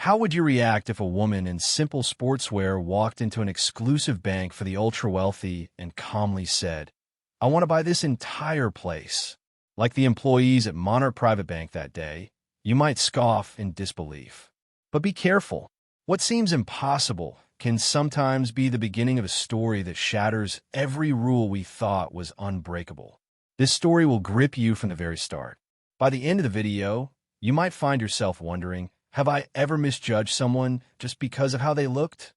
How would you react if a woman in simple sportswear walked into an exclusive bank for the ultra-wealthy and calmly said, "I want to buy this entire place"? Like the employees at Monarch Private Bank that day, you might scoff in disbelief. But be careful. What seems impossible can sometimes be the beginning of a story that shatters every rule we thought was unbreakable. This story will grip you from the very start. By the end of the video, you might find yourself wondering, have I ever misjudged someone just because of how they looked?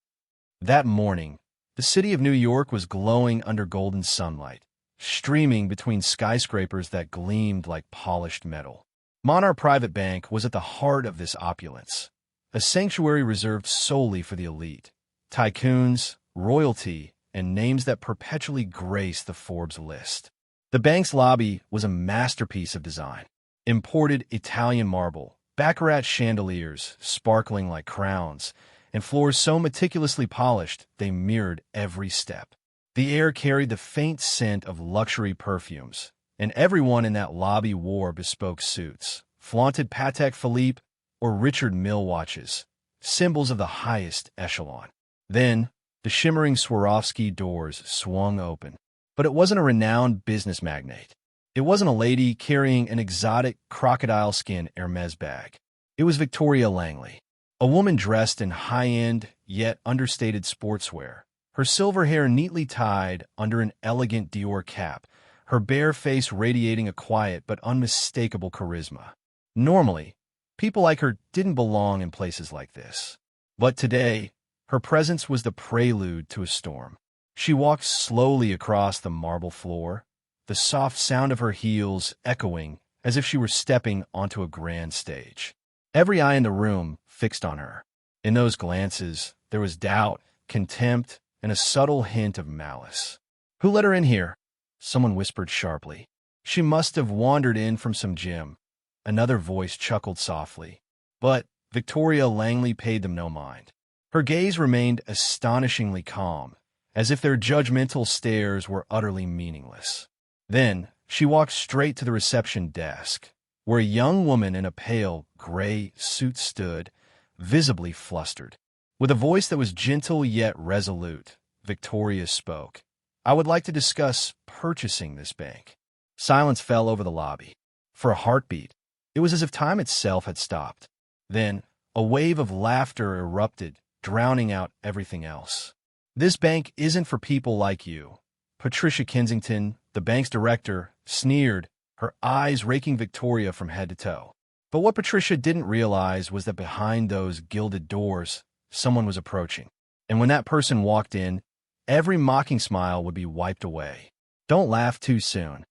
That morning, the city of New York was glowing under golden sunlight, streaming between skyscrapers that gleamed like polished metal. Monarch Private Bank was at the heart of this opulence, a sanctuary reserved solely for the elite, tycoons, royalty, and names that perpetually grace the Forbes list. The bank's lobby was a masterpiece of design. Imported Italian marble, baccarat chandeliers sparkling like crowns, and floors so meticulously polished they mirrored every step. The air carried the faint scent of luxury perfumes, and everyone in that lobby wore bespoke suits, flaunted Patek Philippe or Richard Mille watches, symbols of the highest echelon. Then, the shimmering Swarovski doors swung open. But it wasn't a renowned business magnate. It wasn't a lady carrying an exotic crocodile skin Hermes bag. It was Victoria Langley, a woman dressed in high-end yet understated sportswear, her silver hair neatly tied under an elegant Dior cap, her bare face radiating a quiet but unmistakable charisma. Normally, people like her didn't belong in places like this. But today, her presence was the prelude to a storm. She walked slowly across the marble floor, the soft sound of her heels echoing as if she were stepping onto a grand stage. Every eye in the room fixed on her. In those glances, there was doubt, contempt, and a subtle hint of malice. "Who let her in here?" someone whispered sharply. "She must have wandered in from some gym." Another voice chuckled softly. But Victoria Langley paid them no mind. Her gaze remained astonishingly calm, as if their judgmental stares were utterly meaningless. Then she walked straight to the reception desk, where a young woman in a pale, gray suit stood, visibly flustered. With a voice that was gentle yet resolute, Victoria spoke. "I would like to discuss purchasing this bank." Silence fell over the lobby. For a heartbeat, it was as if time itself had stopped. Then a wave of laughter erupted, drowning out everything else. "This bank isn't for people like you." Patricia Kensington, the bank's director, sneered, her eyes raking Victoria from head to toe. But what Patricia didn't realize was that behind those gilded doors, someone was approaching. And when that person walked in, every mocking smile would be wiped away. Don't laugh too soon.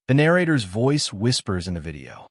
The narrator's voice whispers in the video.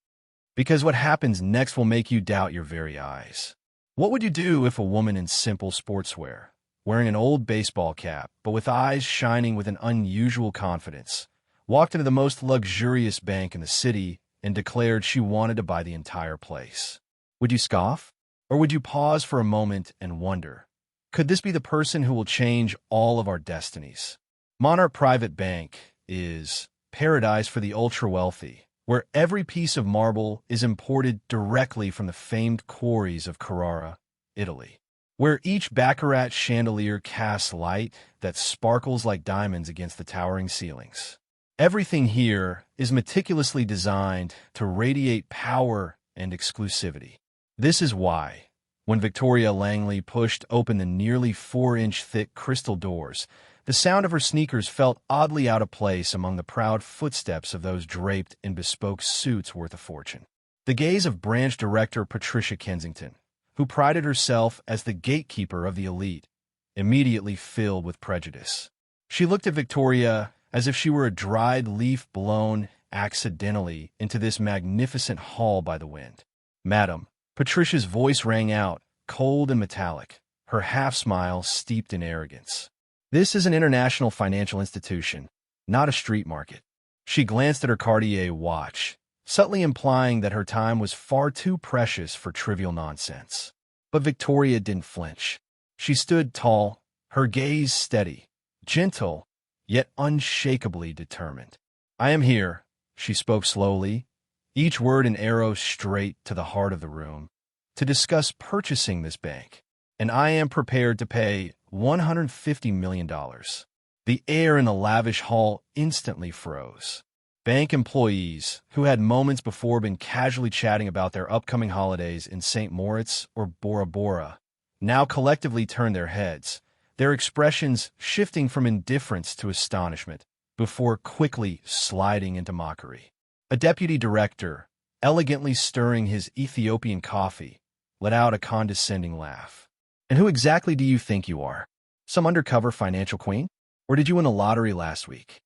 Because what happens next will make you doubt your very eyes. What would you do if a woman in simple sportswear, wearing an old baseball cap, but with eyes shining with an unusual confidence, walked into the most luxurious bank in the city and declared she wanted to buy the entire place? Would you scoff? Or would you pause for a moment and wonder, could this be the person who will change all of our destinies? Monarch Private Bank is paradise for the ultra-wealthy, where every piece of marble is imported directly from the famed quarries of Carrara, Italy, where each baccarat chandelier casts light that sparkles like diamonds against the towering ceilings. Everything here is meticulously designed to radiate power and exclusivity. This is why, when Victoria Langley pushed open the nearly 4-inch thick crystal doors, the sound of her sneakers felt oddly out of place among the proud footsteps of those draped in bespoke suits worth a fortune. The gaze of branch director Patricia Kensington, who prided herself as the gatekeeper of the elite, immediately filled with prejudice. She looked at Victoria as if she were a dried leaf blown accidentally into this magnificent hall by the wind. "Madam," Patricia's voice rang out, cold and metallic, her half-smile steeped in arrogance. "This is an international financial institution, not a street market." She glanced at her Cartier watch, subtly implying that her time was far too precious for trivial nonsense. But Victoria didn't flinch. She stood tall, her gaze steady, gentle, yet unshakably determined. "I am here," she spoke slowly, each word an arrow straight to the heart of the room, to discuss purchasing this bank, and I am prepared to pay $150 million. The air in the lavish hall instantly froze. Bank employees, who had moments before been casually chatting about their upcoming holidays in St. Moritz or Bora Bora, now collectively turned their heads, their expressions shifting from indifference to astonishment, before quickly sliding into mockery. A deputy director, elegantly stirring his Ethiopian coffee, let out a condescending laugh. "And who exactly do you think you are? Some undercover financial queen? Or did you win a lottery last week?"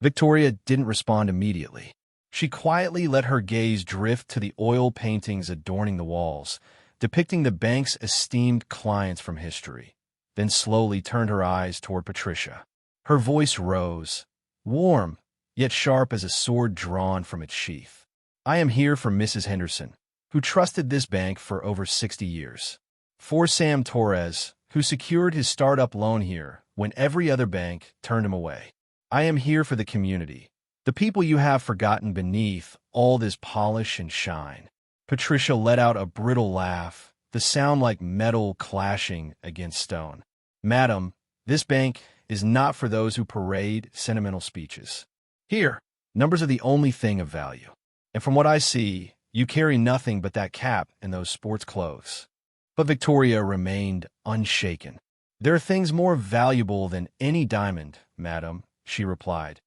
Victoria didn't respond immediately. She quietly let her gaze drift to the oil paintings adorning the walls, depicting the bank's esteemed clients from history, then slowly turned her eyes toward Patricia. Her voice rose, warm, yet sharp as a sword drawn from its sheath. "I am here for Mrs. Henderson, who trusted this bank for over 60 years. For Sam Torres, who secured his startup loan here when every other bank turned him away. I am here for the community, the people you have forgotten beneath all this polish and shine." Patricia let out a brittle laugh, the sound like metal clashing against stone. "Madam, this bank is not for those who parade sentimental speeches. Here, numbers are the only thing of value. And from what I see, you carry nothing but that cap and those sports clothes." But Victoria remained unshaken. "There are things more valuable than any diamond, madam," she replied.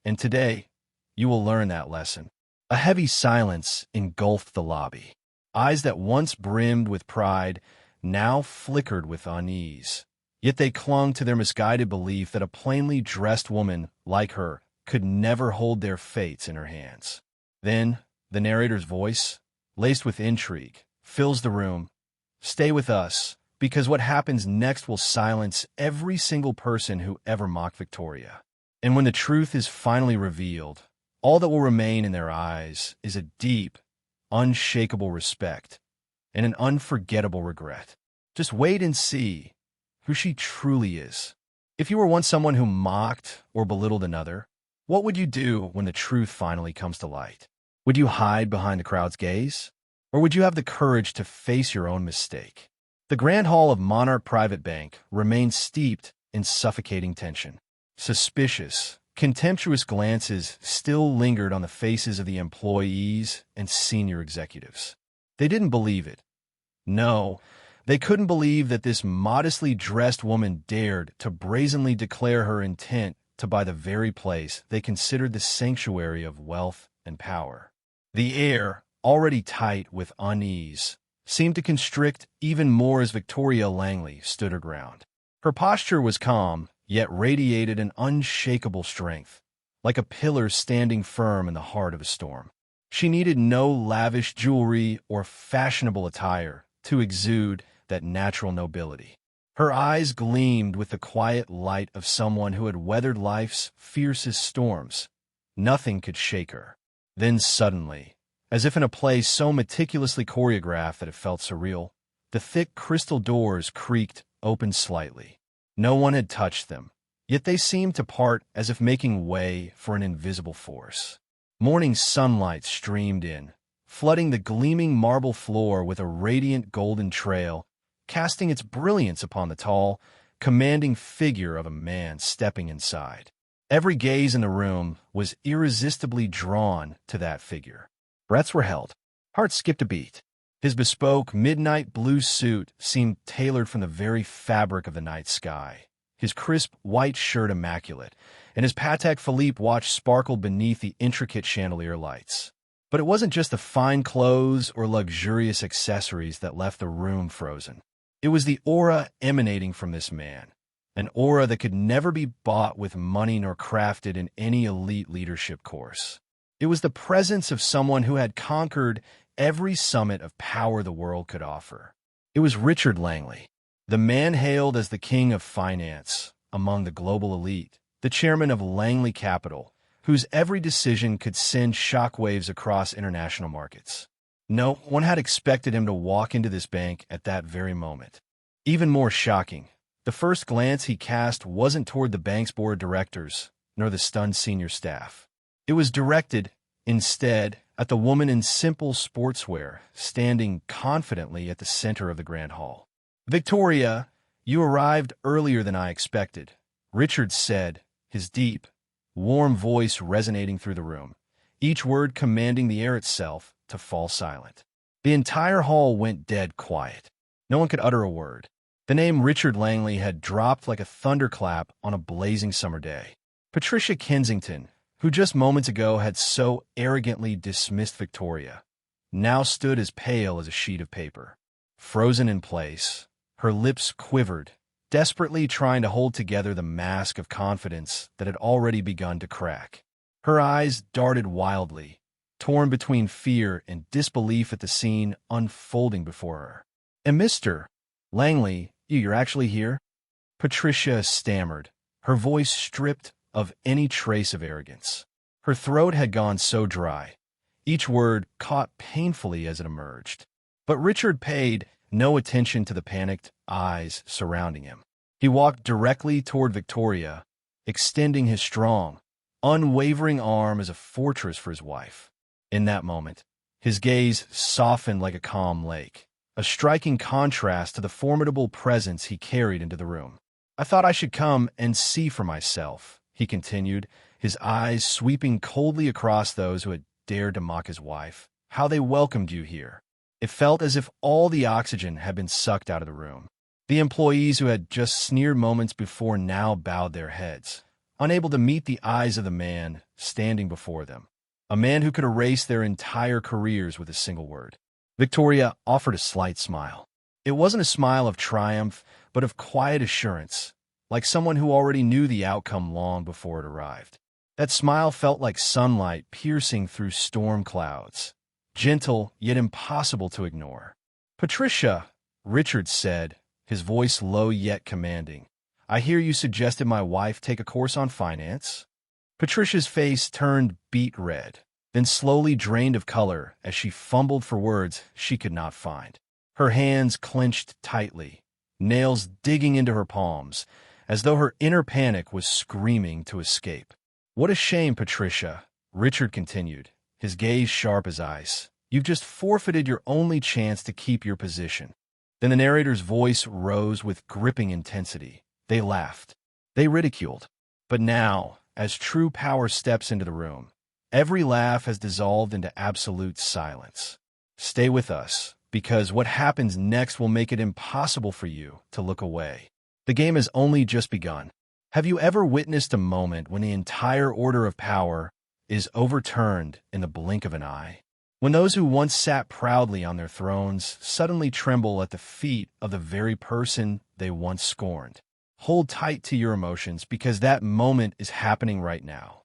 "And today, you will learn that lesson." A heavy silence engulfed the lobby. Eyes that once brimmed with pride now flickered with unease. Yet they clung to their misguided belief that a plainly dressed woman like her could never hold their fates in her hands. Then, the narrator's voice, laced with intrigue, fills the room. "Stay with us, because what happens next will silence every single person who ever mocked Victoria. And when the truth is finally revealed, all that will remain in their eyes is a deep, unshakable respect and an unforgettable regret. Just wait and see who she truly is." If you were once someone who mocked or belittled another, what would you do when the truth finally comes to light? Would you hide behind the crowd's gaze? Or would you have the courage to face your own mistake? The Grand Hall of Monarch Private Bank remained steeped in suffocating tension. Suspicious, contemptuous glances still lingered on the faces of the employees and senior executives. They didn't believe it. No, they couldn't believe that this modestly dressed woman dared to brazenly declare her intent to buy the very place they considered the sanctuary of wealth and power. The air, already tight with unease, seemed to constrict even more as Victoria Langley stood her ground. Her posture was calm, yet radiated an unshakable strength, like a pillar standing firm in the heart of a storm. She needed no lavish jewelry or fashionable attire to exude that natural nobility. Her eyes gleamed with the quiet light of someone who had weathered life's fiercest storms. Nothing could shake her. Then suddenly, as if in a play so meticulously choreographed that it felt surreal, the thick crystal doors creaked open slightly. No one had touched them, yet they seemed to part as if making way for an invisible force. Morning sunlight streamed in, flooding the gleaming marble floor with a radiant golden trail, casting its brilliance upon the tall, commanding figure of a man stepping inside. Every gaze in the room was irresistibly drawn to that figure. Breaths were held. Hearts skipped a beat. His bespoke midnight blue suit seemed tailored from the very fabric of the night sky. His crisp white shirt immaculate, and his Patek Philippe watch sparkled beneath the intricate chandelier lights. But it wasn't just the fine clothes or luxurious accessories that left the room frozen. It was the aura emanating from this man, an aura that could never be bought with money nor crafted in any elite leadership course. It was the presence of someone who had conquered every summit of power the world could offer. It was Richard Langley, the man hailed as the king of finance among the global elite, the chairman of Langley Capital, whose every decision could send shockwaves across international markets. No one had expected him to walk into this bank at that very moment. Even more shocking, the first glance he cast wasn't toward the bank's board of directors, nor the stunned senior staff. It was directed, instead, at the woman in simple sportswear, standing confidently at the center of the grand hall. "Victoria, you arrived earlier than I expected," Richard said, his deep, warm voice resonating through the room, each word commanding the air itself to fall silent. The entire hall went dead quiet. No one could utter a word. The name Richard Langley had dropped like a thunderclap on a blazing summer day. Patricia Kensington, who just moments ago had so arrogantly dismissed Victoria, now stood as pale as a sheet of paper. Frozen in place, her lips quivered, desperately trying to hold together the mask of confidence that had already begun to crack. Her eyes darted wildly, torn between fear and disbelief at the scene unfolding before her. "And Mr. Langley, you're actually here?" Patricia stammered, her voice stripped of any trace of arrogance. Her throat had gone so dry, each word caught painfully as it emerged. But Richard paid no attention to the panicked eyes surrounding him. He walked directly toward Victoria, extending his strong, unwavering arm as a fortress for his wife. In that moment, his gaze softened like a calm lake, a striking contrast to the formidable presence he carried into the room. "I thought I should come and see for myself," he continued, his eyes sweeping coldly across those who had dared to mock his wife. "How they welcomed you here." It felt as if all the oxygen had been sucked out of the room. The employees who had just sneered moments before now bowed their heads, unable to meet the eyes of the man standing before them, a man who could erase their entire careers with a single word. Victoria offered a slight smile. It wasn't a smile of triumph, but of quiet assurance, like someone who already knew the outcome long before it arrived. That smile felt like sunlight piercing through storm clouds, gentle yet impossible to ignore. "Patricia," Richard said, his voice low yet commanding, "I hear you suggested my wife take a course on finance?" Patricia's face turned beet red, then slowly drained of color as she fumbled for words she could not find. Her hands clenched tightly, nails digging into her palms, as though her inner panic was screaming to escape. "What a shame, Patricia," Richard continued, his gaze sharp as ice. "You've just forfeited your only chance to keep your position." Then the narrator's voice rose with gripping intensity. They laughed. They ridiculed. But now, as true power steps into the room, every laugh has dissolved into absolute silence. Stay with us, because what happens next will make it impossible for you to look away. The game has only just begun. Have you ever witnessed a moment when the entire order of power is overturned in the blink of an eye? When those who once sat proudly on their thrones suddenly tremble at the feet of the very person they once scorned. Hold tight to your emotions, because that moment is happening right now.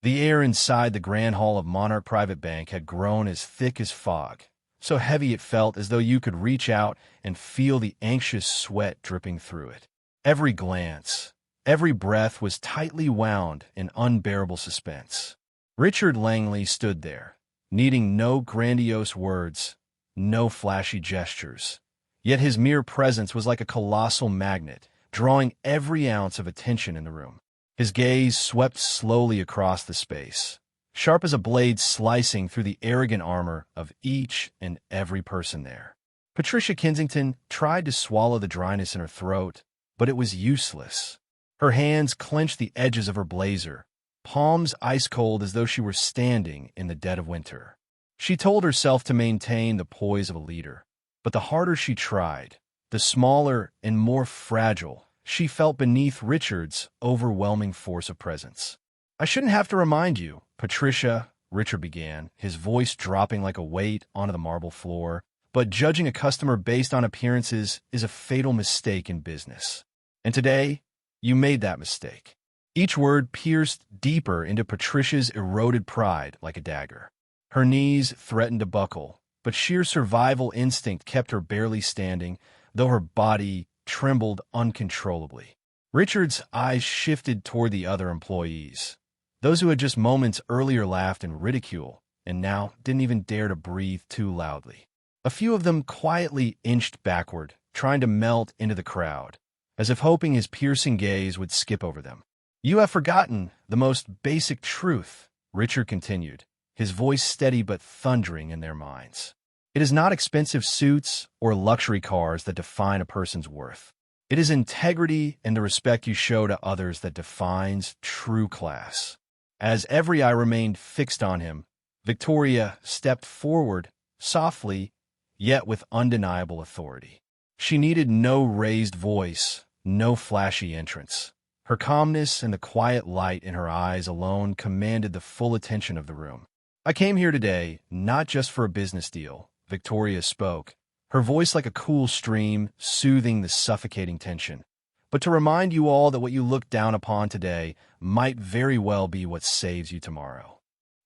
The air inside the grand hall of Monarch Private Bank had grown as thick as fog, so heavy it felt as though you could reach out and feel the anxious sweat dripping through it. Every glance, every breath was tightly wound in unbearable suspense. Richard Langley stood there, needing no grandiose words, no flashy gestures. Yet his mere presence was like a colossal magnet, drawing every ounce of attention in the room. His gaze swept slowly across the space, sharp as a blade slicing through the arrogant armor of each and every person there. Patricia Kensington tried to swallow the dryness in her throat, but it was useless. Her hands clenched the edges of her blazer, palms ice-cold as though she were standing in the dead of winter. She told herself to maintain the poise of a leader, but the harder she tried, the smaller and more fragile she felt beneath Richard's overwhelming force of presence. "I shouldn't have to remind you, Patricia," Richard began, his voice dropping like a weight onto the marble floor, "but judging a customer based on appearances is a fatal mistake in business. And today, you made that mistake." Each word pierced deeper into Patricia's eroded pride like a dagger. Her knees threatened to buckle, but sheer survival instinct kept her barely standing, though her body trembled uncontrollably. Richard's eyes shifted toward the other employees, those who had just moments earlier laughed in ridicule and now didn't even dare to breathe too loudly. A few of them quietly inched backward, trying to melt into the crowd, as if hoping his piercing gaze would skip over them. "You have forgotten the most basic truth," Richard continued, his voice steady but thundering in their minds. It is not expensive suits or luxury cars that define a person's worth. It is integrity and the respect you show to others that defines true class. As every eye remained fixed on him, Victoria stepped forward, softly, yet with undeniable authority. She needed no raised voice, no flashy entrance. Her calmness and the quiet light in her eyes alone commanded the full attention of the room. "I came here today, not just for a business deal," Victoria spoke, her voice like a cool stream, soothing the suffocating tension, "but to remind you all that what you look down upon today might very well be what saves you tomorrow."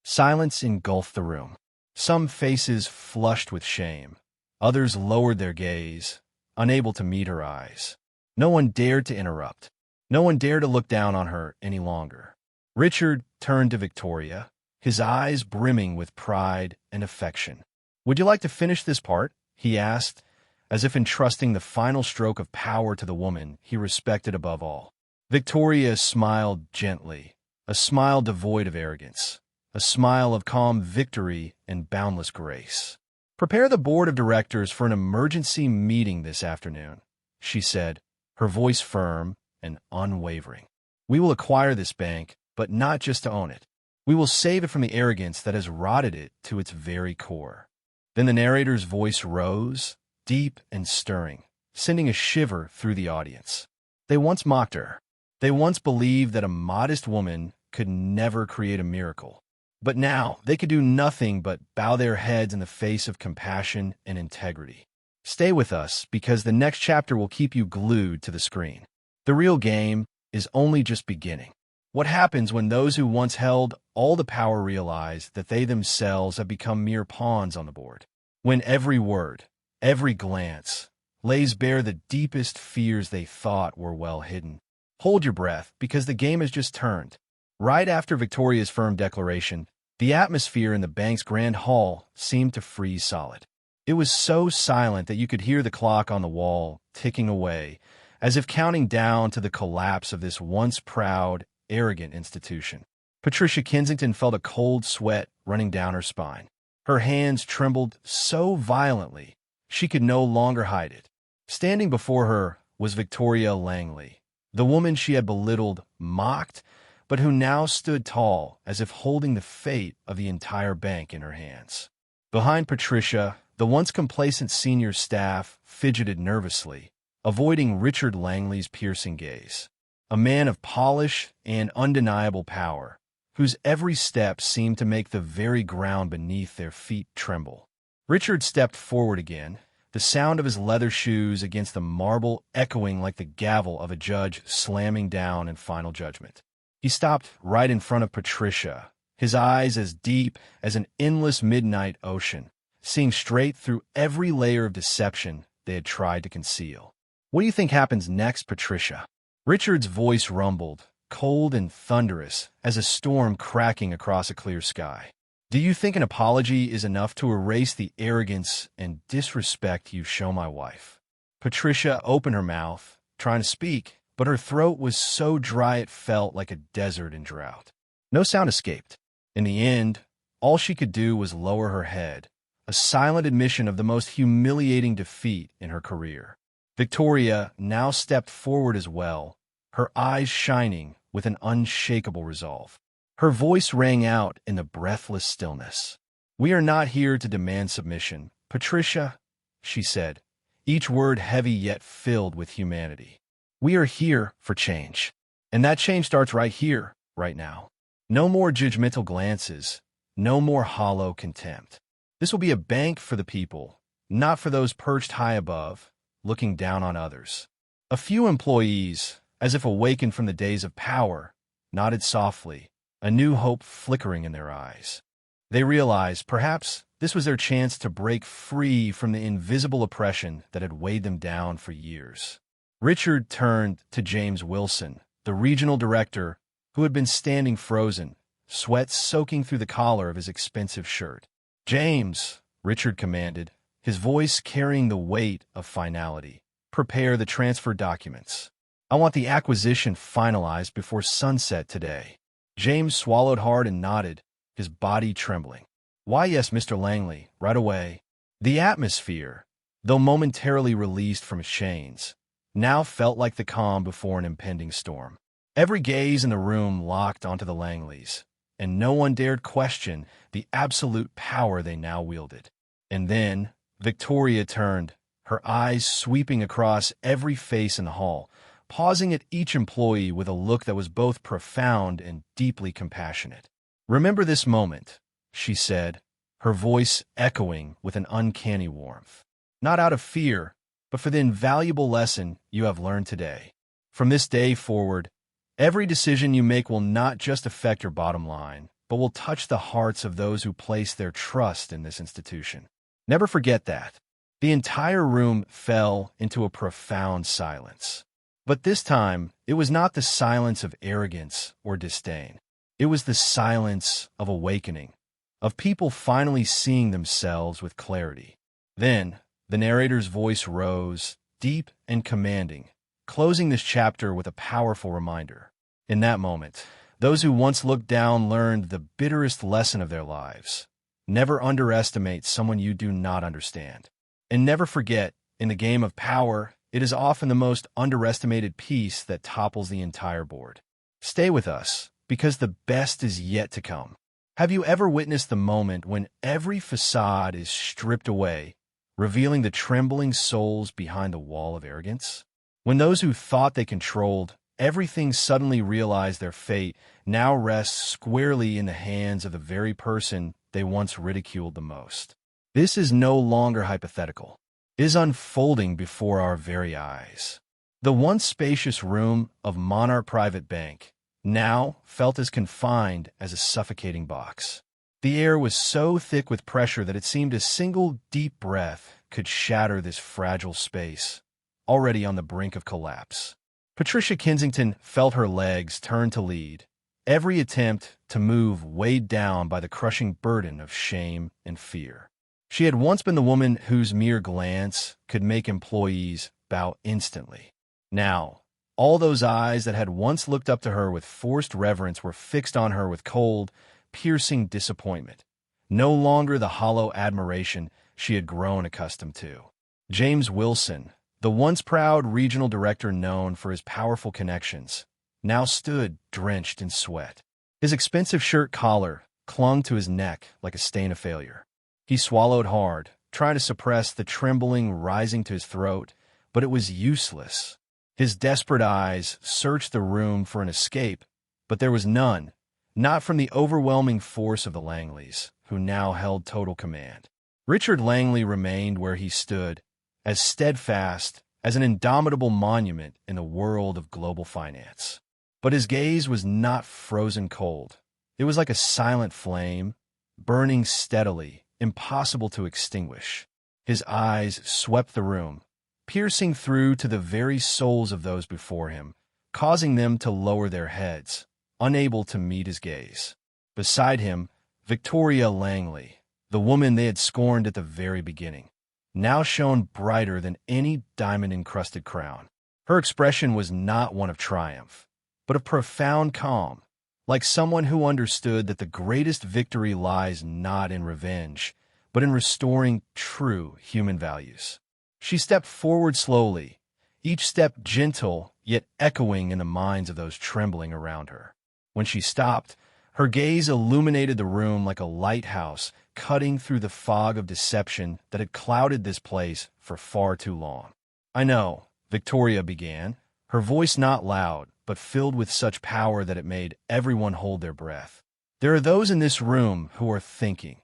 Silence engulfed the room. Some faces flushed with shame. Others lowered their gaze, unable to meet her eyes. No one dared to interrupt. No one dared to look down on her any longer. Richard turned to Victoria, his eyes brimming with pride and affection. "Would you like to finish this part?" he asked, as if entrusting the final stroke of power to the woman he respected above all. Victoria smiled gently, a smile devoid of arrogance, a smile of calm victory and boundless grace. "Prepare the board of directors for an emergency meeting this afternoon," she said, her voice firm and unwavering. "We will acquire this bank, but not just to own it. We will save it from the arrogance that has rotted it to its very core." Then the narrator's voice rose, deep and stirring, sending a shiver through the audience. They once mocked her. They once believed that a modest woman could never create a miracle. But now they could do nothing but bow their heads in the face of compassion and integrity. Stay with us, because the next chapter will keep you glued to the screen. The real game is only just beginning. What happens when those who once held all the power realize that they themselves have become mere pawns on the board? When every word, every glance, lays bare the deepest fears they thought were well hidden. Hold your breath, because the game has just turned. Right after Victoria's firm declaration, the atmosphere in the bank's grand hall seemed to freeze solid. It was so silent that you could hear the clock on the wall ticking away, as if counting down to the collapse of this once proud, arrogant institution. Patricia Kensington felt a cold sweat running down her spine. Her hands trembled so violently she could no longer hide it. Standing before her was Victoria Langley, the woman she had belittled, mocked, but who now stood tall, as if holding the fate of the entire bank in her hands. Behind Patricia, the once complacent senior staff fidgeted nervously, avoiding Richard Langley's piercing gaze. A man of polish and undeniable power, whose every step seemed to make the very ground beneath their feet tremble. Richard stepped forward again, the sound of his leather shoes against the marble echoing like the gavel of a judge slamming down in final judgment. He stopped right in front of Patricia, his eyes as deep as an endless midnight ocean, seeing straight through every layer of deception they had tried to conceal. "What do you think happens next, Patricia?" Richard's voice rumbled, cold and thunderous as a storm cracking across a clear sky. "Do you think an apology is enough to erase the arrogance and disrespect you show my wife?" Patricia opened her mouth, trying to speak, but her throat was so dry it felt like a desert in drought. No sound escaped. In the end, all she could do was lower her head, a silent admission of the most humiliating defeat in her career. Victoria now stepped forward as well, her eyes shining with an unshakable resolve. Her voice rang out in the breathless stillness. "We are not here to demand submission, Patricia," she said, each word heavy yet filled with humanity. "We are here for change. And that change starts right here, right now. No more judgmental glances, no more hollow contempt. This will be a bank for the people, not for those perched high above, looking down on others." A few employees, as if awakened from the days of power, nodded softly, a new hope flickering in their eyes. They realized perhaps this was their chance to break free from the invisible oppression that had weighed them down for years. Richard turned to James Wilson, the regional director, who had been standing frozen, sweat soaking through the collar of his expensive shirt. "James," Richard commanded, his voice carrying the weight of finality, "prepare the transfer documents. I want the acquisition finalized before sunset today." James swallowed hard and nodded, his body trembling. "Why, yes, Mr. Langley, right away." The atmosphere, though momentarily released from its chains, now felt like the calm before an impending storm. Every gaze in the room locked onto the Langleys, and no one dared question the absolute power they now wielded. And then Victoria turned, her eyes sweeping across every face in the hall, pausing at each employee with a look that was both profound and deeply compassionate. "Remember this moment," she said, her voice echoing with an uncanny warmth. "Not out of fear, but for the invaluable lesson you have learned today. From this day forward, every decision you make will not just affect your bottom line, but will touch the hearts of those who place their trust in this institution. Never forget that." The entire room fell into a profound silence. But this time, it was not the silence of arrogance or disdain. It was the silence of awakening, of people finally seeing themselves with clarity. Then, the narrator's voice rose, deep and commanding, closing this chapter with a powerful reminder. In that moment, those who once looked down learned the bitterest lesson of their lives. Never underestimate someone you do not understand. And never forget, in the game of power, it is often the most underestimated piece that topples the entire board. Stay with us, because the best is yet to come. Have you ever witnessed the moment when every facade is stripped away, revealing the trembling souls behind the wall of arrogance? When those who thought they controlled everything suddenly realize their fate now rests squarely in the hands of the very person they once ridiculed the most. This is no longer hypothetical. It is unfolding before our very eyes. The once spacious room of Monarch Private Bank now felt as confined as a suffocating box. The air was so thick with pressure that it seemed a single deep breath could shatter this fragile space, already on the brink of collapse. Patricia Kensington felt her legs turn to lead, every attempt to move weighed down by the crushing burden of shame and fear. She had once been the woman whose mere glance could make employees bow instantly. Now, all those eyes that had once looked up to her with forced reverence were fixed on her with cold, piercing disappointment, no longer the hollow admiration she had grown accustomed to. James Wilson, the once proud regional director known for his powerful connections, now stood drenched in sweat. His expensive shirt collar clung to his neck like a stain of failure. He swallowed hard, trying to suppress the trembling rising to his throat, but it was useless. His desperate eyes searched the room for an escape, but there was none, not from the overwhelming force of the Langleys, who now held total command. Richard Langley remained where he stood, as steadfast as an indomitable monument in the world of global finance. But his gaze was not frozen cold. It was like a silent flame, burning steadily, impossible to extinguish. His eyes swept the room, piercing through to the very souls of those before him, causing them to lower their heads, unable to meet his gaze. Beside him, Victoria Langley, the woman they had scorned at the very beginning, now shone brighter than any diamond-encrusted crown. Her expression was not one of triumph, but of profound calm, like someone who understood that the greatest victory lies not in revenge, but in restoring true human values. She stepped forward slowly, each step gentle yet echoing in the minds of those trembling around her. When she stopped, her gaze illuminated the room like a lighthouse cutting through the fog of deception that had clouded this place for far too long. "I know," Victoria began, her voice not loud, but filled with such power that it made everyone hold their breath. "There are those in this room who are thinking,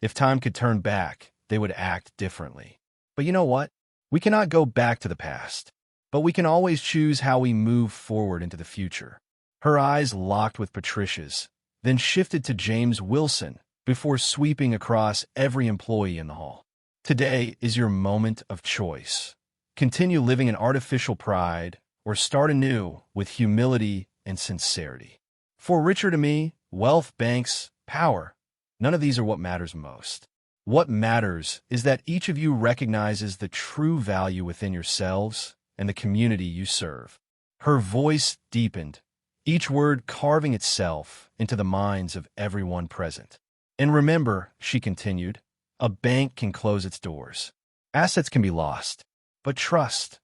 if time could turn back, they would act differently. But you know what? We cannot go back to the past, but we can always choose how we move forward into the future." Her eyes locked with Patricia's, then shifted to James Wilson before sweeping across every employee in the hall. "Today is your moment of choice. Continue living in artificial pride, or start anew with humility and sincerity. For Richard and me, wealth, banks, power, none of these are what matters most. What matters is that each of you recognizes the true value within yourselves and the community you serve." Her voice deepened, each word carving itself into the minds of everyone present. And remember, she continued, a bank can close its doors. Assets can be lost. But trust,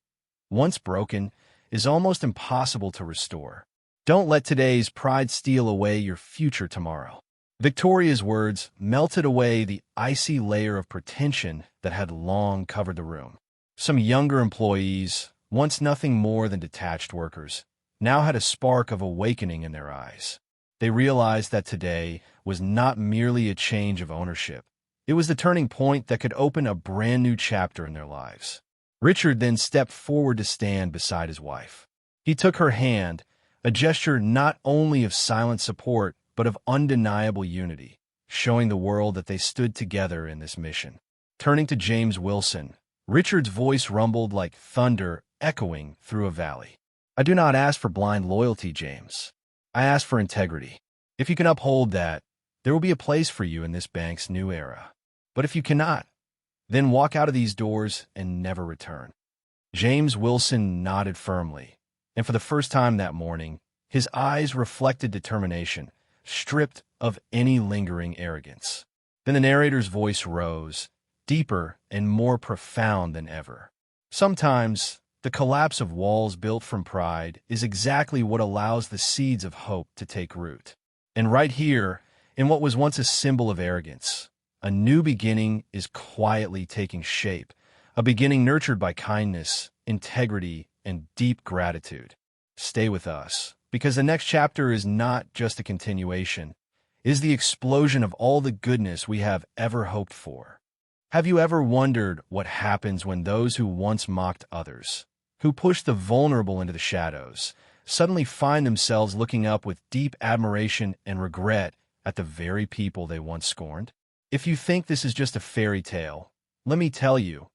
once broken, is almost impossible to restore. Don't let today's pride steal away your future tomorrow. Victoria's words melted away the icy layer of pretension that had long covered the room. Some younger employees, once nothing more than detached workers, now had a spark of awakening in their eyes. They realized that today was not merely a change of ownership. It was the turning point that could open a brand new chapter in their lives. Richard then stepped forward to stand beside his wife. He took her hand, a gesture not only of silent support, but of undeniable unity, showing the world that they stood together in this mission. Turning to James Wilson, Richard's voice rumbled like thunder echoing through a valley. I do not ask for blind loyalty, James. I ask for integrity. If you can uphold that, there will be a place for you in this bank's new era. But if you cannot, then walk out of these doors and never return. James Wilson nodded firmly, and for the first time that morning, his eyes reflected determination, stripped of any lingering arrogance. Then the narrator's voice rose, deeper and more profound than ever. Sometimes, the collapse of walls built from pride is exactly what allows the seeds of hope to take root. And right here, in what was once a symbol of arrogance, a new beginning is quietly taking shape, a beginning nurtured by kindness, integrity, and deep gratitude. Stay with us, because the next chapter is not just a continuation, it is the explosion of all the goodness we have ever hoped for. Have you ever wondered what happens when those who once mocked others, who pushed the vulnerable into the shadows, suddenly find themselves looking up with deep admiration and regret at the very people they once scorned? If you think this is just a fairy tale, let me tell you,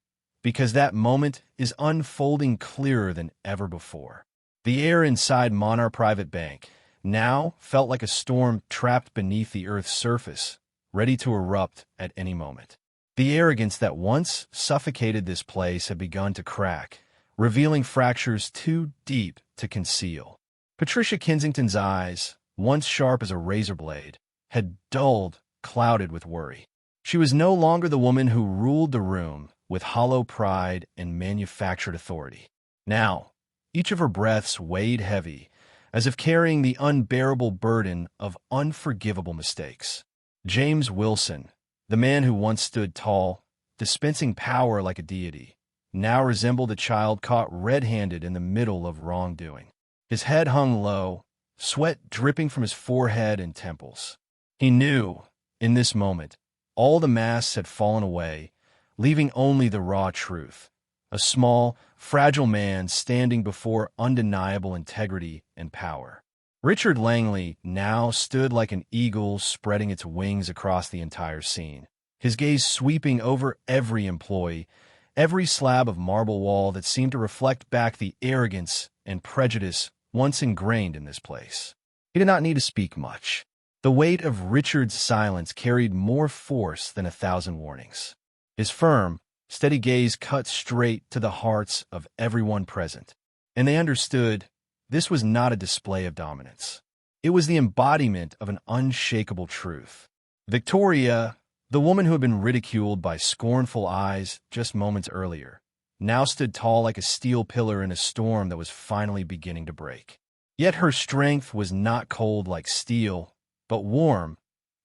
because that moment is unfolding clearer than ever before. The air inside Monarch Private Bank now felt like a storm trapped beneath the Earth's surface, ready to erupt at any moment. The arrogance that once suffocated this place had begun to crack, revealing fractures too deep to conceal. Patricia Kensington's eyes, once sharp as a razor blade, had dulled, clouded with worry. She was no longer the woman who ruled the room with hollow pride and manufactured authority. Now, each of her breaths weighed heavy, as if carrying the unbearable burden of unforgivable mistakes. James Wilson, the man who once stood tall, dispensing power like a deity, now resembled a child caught red-handed in the middle of wrongdoing. His head hung low, sweat dripping from his forehead and temples. He knew, in this moment, all the masks had fallen away, leaving only the raw truth. A small, fragile man standing before undeniable integrity and power. Richard Langley now stood like an eagle spreading its wings across the entire scene, his gaze sweeping over every employee, every slab of marble wall that seemed to reflect back the arrogance and prejudice once ingrained in this place. He did not need to speak much. The weight of Richard's silence carried more force than 1,000 warnings. His firm, steady gaze cut straight to the hearts of everyone present, and they understood this was not a display of dominance. It was the embodiment of an unshakable truth. Victoria, the woman who had been ridiculed by scornful eyes just moments earlier, now stood tall like a steel pillar in a storm that was finally beginning to break. Yet her strength was not cold like steel, but warm,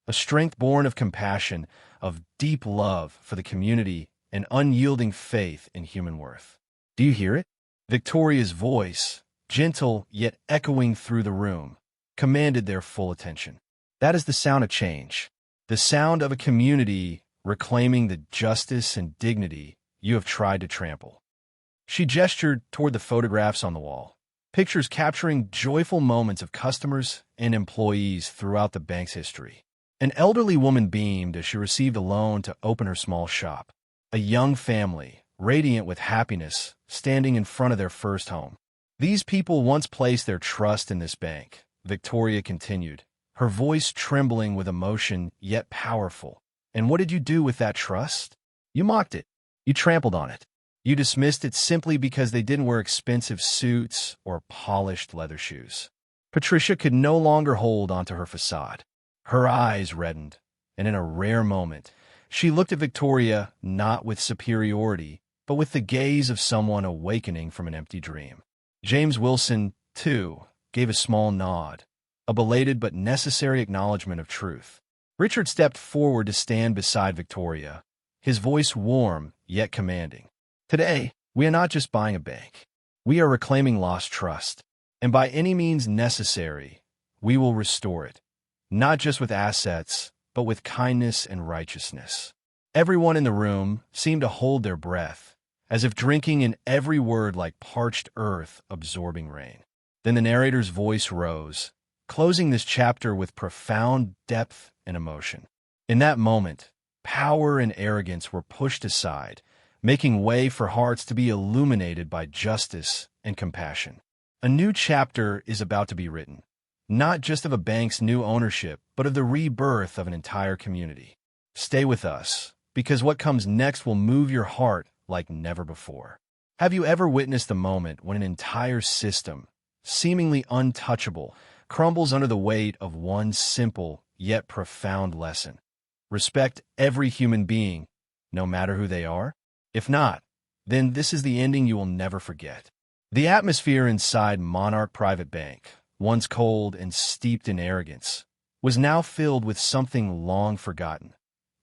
a strength born of compassion, of deep love for the community, and unyielding faith in human worth. Do you hear it? Victoria's voice, gentle yet echoing through the room, commanded their full attention. That is the sound of change, the sound of a community reclaiming the justice and dignity you have tried to trample. She gestured toward the photographs on the wall, pictures capturing joyful moments of customers and employees throughout the bank's history. An elderly woman beamed as she received a loan to open her small shop. A young family, radiant with happiness, standing in front of their first home. These people once placed their trust in this bank, Victoria continued, her voice trembling with emotion yet powerful. And what did you do with that trust? You mocked it. You trampled on it. You dismissed it simply because they didn't wear expensive suits or polished leather shoes. Patricia could no longer hold onto her facade. Her eyes reddened, and in a rare moment, she looked at Victoria not with superiority, but with the gaze of someone awakening from an empty dream. James Wilson, too, gave a small nod, a belated but necessary acknowledgement of truth. Richard stepped forward to stand beside Victoria, his voice warm yet commanding. Today, we are not just buying a bank. We are reclaiming lost trust, and by any means necessary, we will restore it, not just with assets, but with kindness and righteousness. Everyone in the room seemed to hold their breath, as if drinking in every word like parched earth absorbing rain. Then the narrator's voice rose, closing this chapter with profound depth and emotion. In that moment, power and arrogance were pushed aside, making way for hearts to be illuminated by justice and compassion. A new chapter is about to be written, not just of a bank's new ownership, but of the rebirth of an entire community. Stay with us, because what comes next will move your heart like never before. Have you ever witnessed the moment when an entire system, seemingly untouchable, crumbles under the weight of one simple yet profound lesson? Respect every human being, no matter who they are? If not, then this is the ending you will never forget. The atmosphere inside Monarch Private Bank, once cold and steeped in arrogance, was now filled with something long forgotten: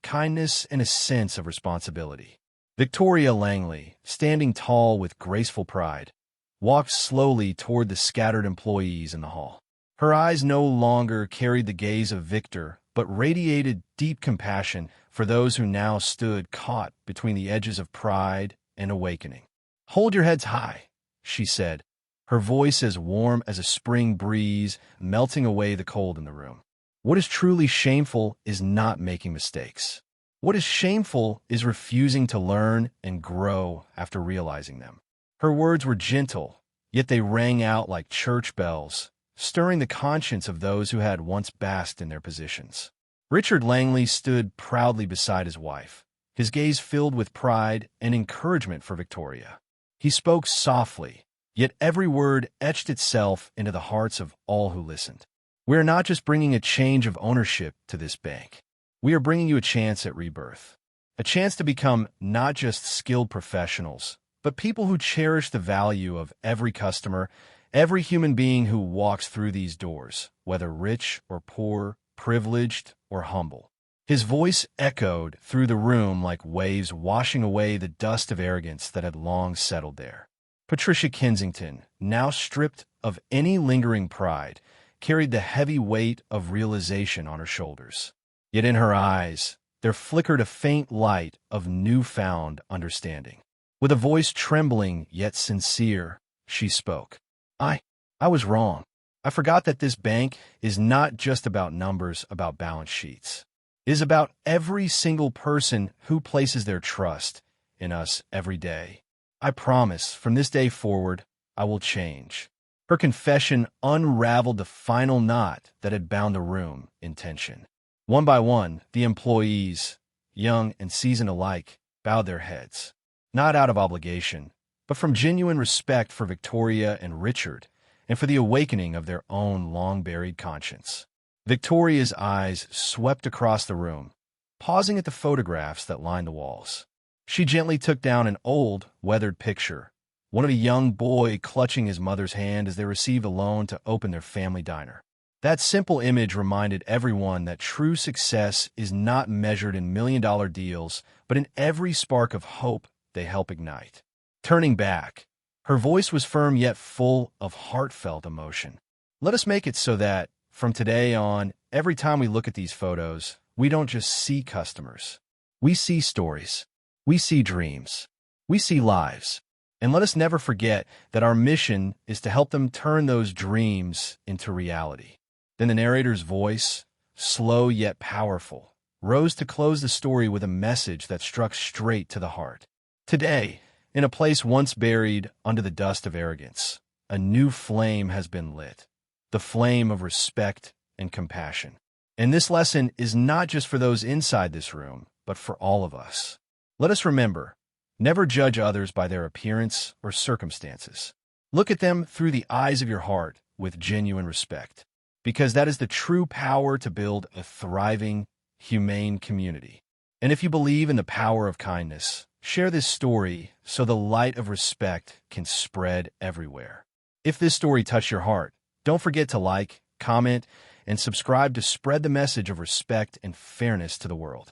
kindness and a sense of responsibility. Victoria Langley, standing tall with graceful pride, walked slowly toward the scattered employees in the hall. Her eyes no longer carried the gaze of Victor, but radiated deep compassion for those who now stood caught between the edges of pride and awakening. "Hold your heads high," she said, her voice as warm as a spring breeze, melting away the cold in the room. "What is truly shameful is not making mistakes. What is shameful is refusing to learn and grow after realizing them." Her words were gentle, yet they rang out like church bells, stirring the conscience of those who had once basked in their positions. Richard Langley stood proudly beside his wife, his gaze filled with pride and encouragement for Victoria. He spoke softly, yet every word etched itself into the hearts of all who listened. "We are not just bringing a change of ownership to this bank. We are bringing you a chance at rebirth, a chance to become not just skilled professionals, but people who cherish the value of every customer, every human being who walks through these doors, whether rich or poor, privileged or humble." His voice echoed through the room like waves washing away the dust of arrogance that had long settled there. Patricia Kensington, now stripped of any lingering pride, carried the heavy weight of realization on her shoulders. Yet in her eyes, there flickered a faint light of newfound understanding. With a voice trembling yet sincere, she spoke. I was wrong. I forgot that this bank is not just about numbers, about balance sheets. It is about every single person who places their trust in us every day. I promise, from this day forward, I will change." Her confession unraveled the final knot that had bound the room in tension. One by one, the employees, young and seasoned alike, bowed their heads, not out of obligation, but from genuine respect for Victoria and Richard, and for the awakening of their own long-buried conscience. Victoria's eyes swept across the room, pausing at the photographs that lined the walls. She gently took down an old, weathered picture, one of a young boy clutching his mother's hand as they received a loan to open their family diner. That simple image reminded everyone that true success is not measured in million-dollar deals, but in every spark of hope they help ignite. Turning back, her voice was firm yet full of heartfelt emotion. "Let us make it so that, from today on, every time we look at these photos, we don't just see customers. We see stories. We see dreams. We see lives. And let us never forget that our mission is to help them turn those dreams into reality." Then the narrator's voice, slow yet powerful, rose to close the story with a message that struck straight to the heart. Today, in a place once buried under the dust of arrogance, a new flame has been lit. The flame of respect and compassion. And this lesson is not just for those inside this room, but for all of us. Let us remember, never judge others by their appearance or circumstances. Look at them through the eyes of your heart with genuine respect, because that is the true power to build a thriving, humane community. And if you believe in the power of kindness, share this story so the light of respect can spread everywhere. If this story touched your heart, don't forget to like, comment, and subscribe to spread the message of respect and fairness to the world.